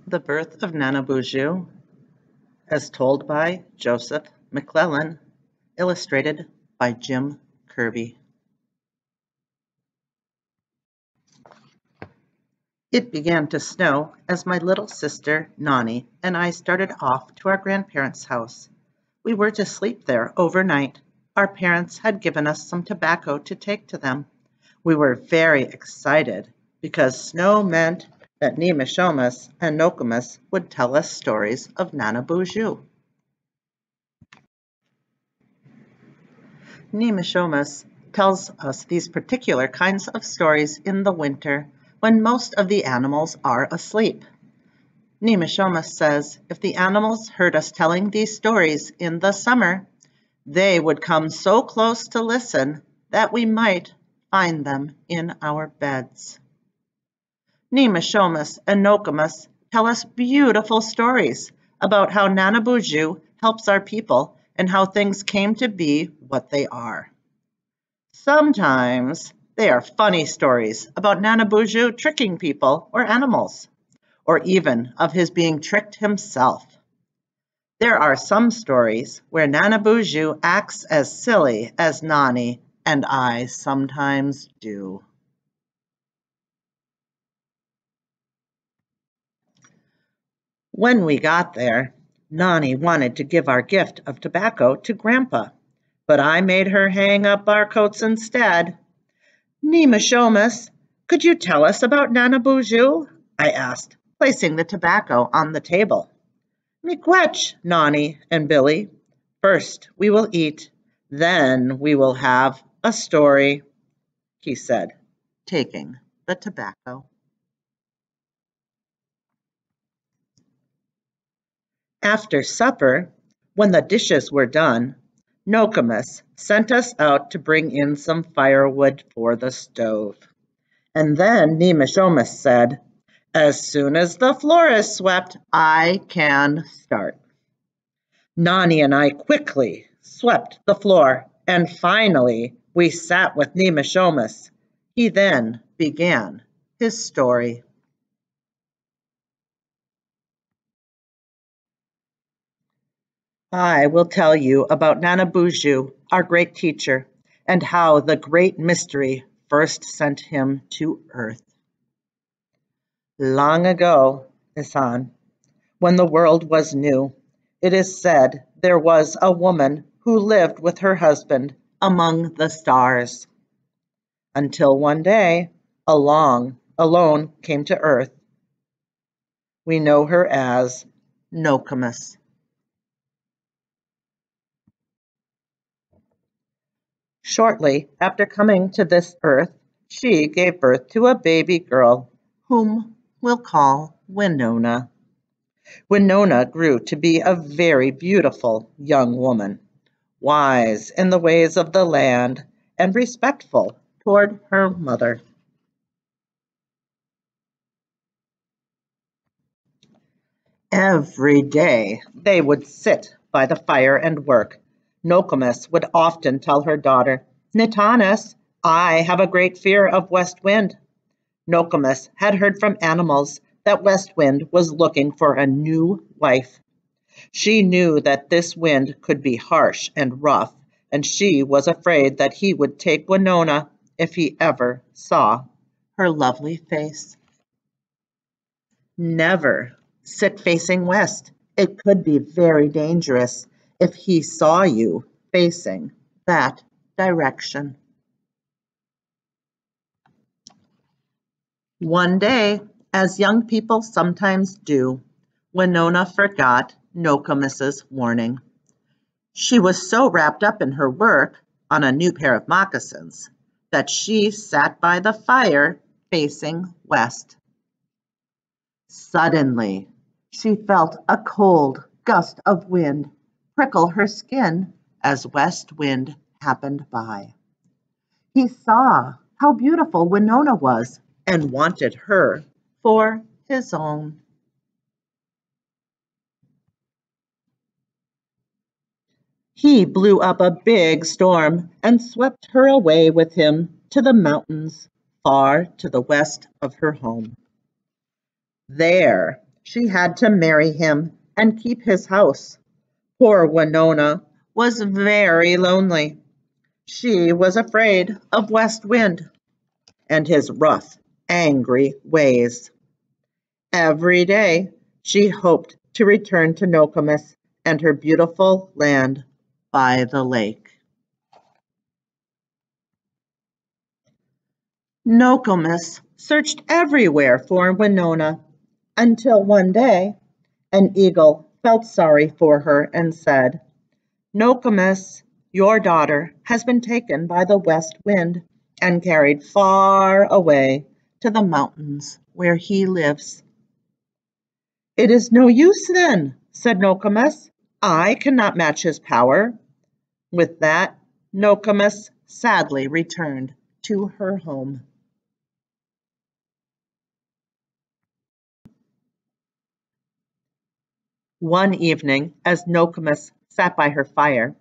The Birth of Nanbosho, as told by Joseph McClellan, illustrated by Jim Kirby. It began to snow as my little sister, Nani, and I started off to our grandparents' house. We were to sleep there overnight. Our parents had given us some tobacco to take to them. We were very excited because snow meant that Nemeshomas and Nokomis would tell us stories of Nanbosho. Nemeshomas tells us these particular kinds of stories in the winter when most of the animals are asleep. Nemeshomas says if the animals heard us telling these stories in the summer, they would come so close to listen that we might find them in our beds. Nemeshomas and Nokomis tell us beautiful stories about how Nanbosho helps our people and how things came to be what they are. Sometimes they are funny stories about Nanbosho tricking people or animals, or even of his being tricked himself. There are some stories where Nanbosho acts as silly as Nani and I sometimes do. When we got there, Nani wanted to give our gift of tobacco to Grandpa, but I made her hang up our coats instead. Nemeshomas, could you tell us about Nanbosho? I asked, placing the tobacco on the table. Miigwech, Nani and Billy. First we will eat, then we will have a story, he said, taking the tobacco. After supper, when the dishes were done, Nokomis sent us out to bring in some firewood for the stove. And then Nemeshomas said, as soon as the floor is swept, I can start. Nani and I quickly swept the floor, and finally we sat with Nemeshomas. He then began his story. I will tell you about Nanbosho, our great teacher, and how the great mystery first sent him to earth. Long ago, Isan, when the world was new, it is said there was a woman who lived with her husband among the stars. Until one day, alone came to earth. We know her as Nokomis. Shortly after coming to this earth, she gave birth to a baby girl, whom we'll call Winona. Winona grew to be a very beautiful young woman, wise in the ways of the land and respectful toward her mother. Every day they would sit by the fire and work. Nokomis would often tell her daughter, Nitanis, I have a great fear of west wind. Nokomis had heard from animals that West Wind was looking for a new wife. She knew that this wind could be harsh and rough, and she was afraid that he would take Winona if he ever saw her lovely face. Never sit facing west. It could be very dangerous if he saw you facing that direction. One day, as young people sometimes do, Winona forgot Nokomis's warning. She was so wrapped up in her work on a new pair of moccasins that she sat by the fire facing west. Suddenly, she felt a cold gust of wind prickle her skin as West Wind happened by. He saw how beautiful Winona was and wanted her for his own. He blew up a big storm and swept her away with him to the mountains far to the west of her home. There, She had to marry him and keep his house. Poor Winona was very lonely. She was afraid of West Wind and his rough, angry ways. Every day she hoped to return to Nokomis and her beautiful land by the lake. Nokomis searched everywhere for Winona until one day an eagle felt sorry for her and said, "Nokomis, your daughter has been taken by the west wind and carried far away to the mountains where he lives." "It is no use then," said Nokomis. "I cannot match his power." With that, Nokomis sadly returned to her home. One evening, as Nokomis sat by her fire,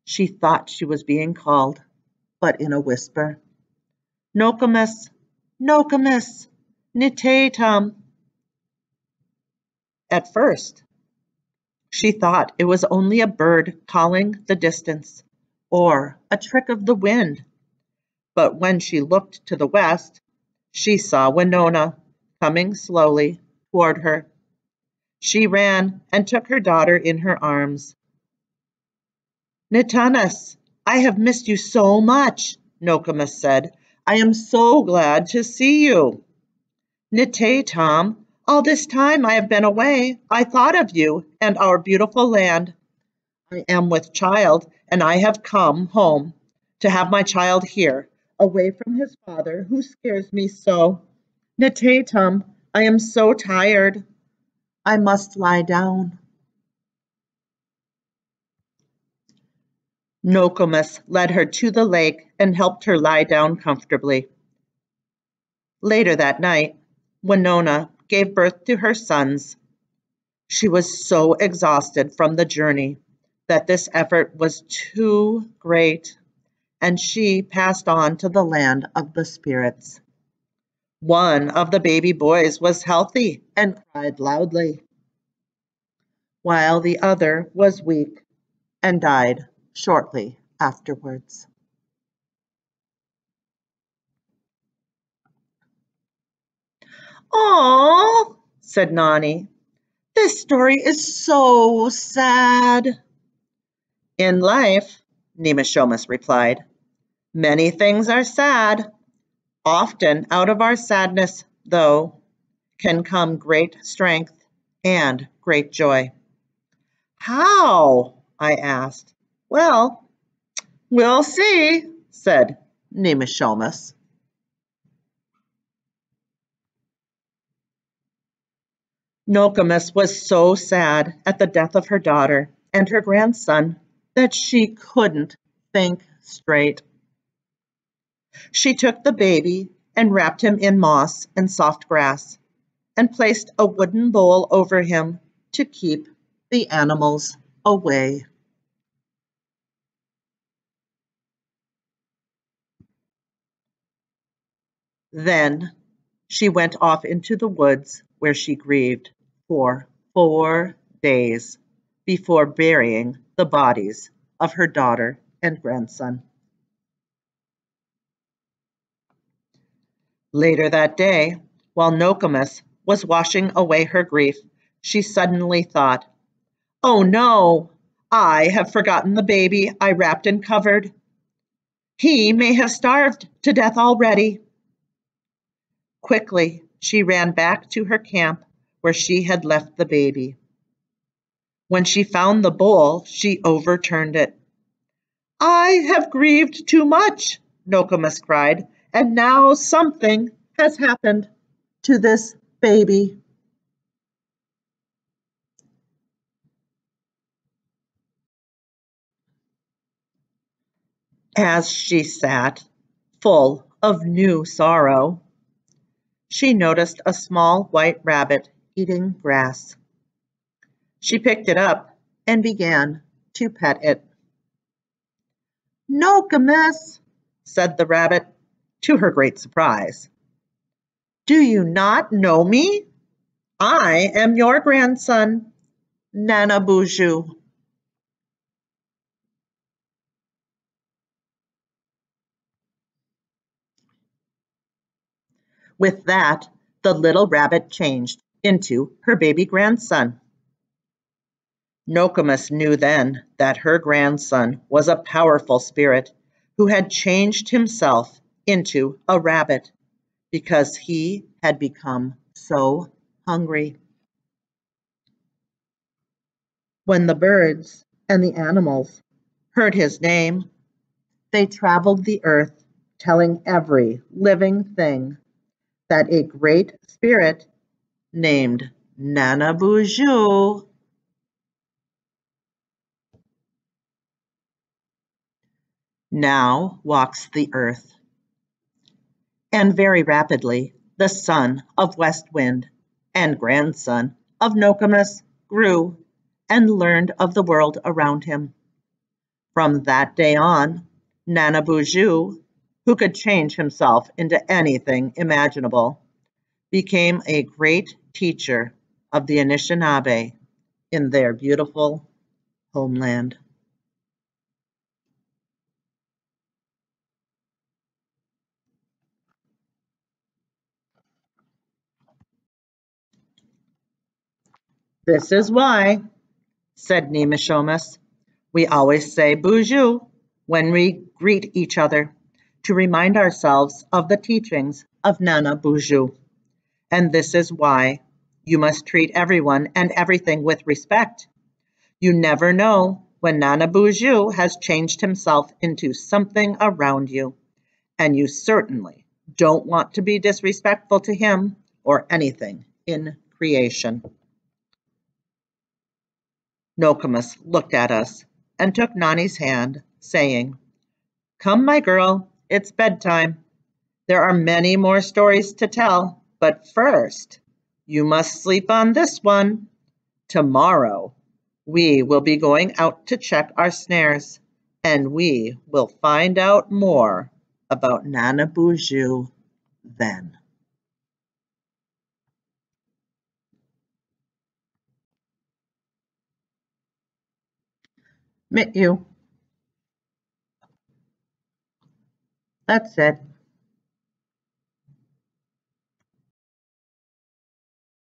she thought she was being called, but in a whisper. "Nokomis, Nokomis, Nitatam." At first, she thought it was only a bird calling the distance, or a trick of the wind. But when she looked to the west, she saw Winona coming slowly toward her. She ran and took her daughter in her arms. "Nitanis, I have missed you so much," Nokomis said. "I am so glad to see you." "Nitatam, all this time I have been away, I thought of you and our beautiful land. I am with child, and I have come home to have my child here, away from his father, who scares me so. Nitatam, I am so tired. I must lie down." Nokomis led her to the lake and helped her lie down comfortably. Later that night, Winona gave birth to her sons. She was so exhausted from the journey that this effort was too great, and she passed on to the land of the spirits. One of the baby boys was healthy and cried loudly, while the other was weak and died shortly afterwards. "Aw," said Nani, "this story is so sad." "In life," Nemeshomus replied, "many things are sad. Often out of our sadness, though, can come great strength and great joy." "How?" I asked. "Well, we'll see," said Nemeshomus. Nokomis was so sad at the death of her daughter and her grandson that she couldn't think straight. She took the baby and wrapped him in moss and soft grass and placed a wooden bowl over him to keep the animals away. Then she went off into the woods where she grieved for 4 days before burying the bodies of her daughter and grandson. Later that day, while Nokomis was washing away her grief, she suddenly thought, "Oh no, I have forgotten the baby I wrapped and covered. He may have starved to death already." Quickly, she ran back to her camp where she had left the baby. When she found the bowl, she overturned it. "I have grieved too much," Nokomis cried, "and now something has happened to this baby." As she sat, full of new sorrow, she noticed a small white rabbit eating grass. She picked it up and began to pet it. "Nokomis," said the rabbit, to her great surprise, "do you not know me?" I am your grandson, Nanabushu. With that, the little rabbit changed into her baby grandson. Nokomis knew then that her grandson was a powerful spirit who had changed himself into a rabbit because he had become so hungry. When the birds and the animals heard his name, they traveled the earth telling every living thing that a great spirit named Nanabuju now walks the earth. And very rapidly, the son of West Wind and grandson of Nokomis grew and learned of the world around him. From that day on, Nanabuju, who could change himself into anything imaginable, became a great teacher of the Anishinaabe in their beautiful homeland. This is why, said Nemishomis, we always say Buju when we greet each other to remind ourselves of the teachings of Nana Buju. And this is why you must treat everyone and everything with respect. You never know when Nana Buju has changed himself into something around you, and you certainly don't want to be disrespectful to him or anything in creation. Nokomis looked at us and took Nani's hand, saying, "Come, my girl, it's bedtime. There are many more stories to tell, but first, you must sleep on this one. Tomorrow, we will be going out to check our snares, and we will find out more about Nana Buju then." Mit you. That's it.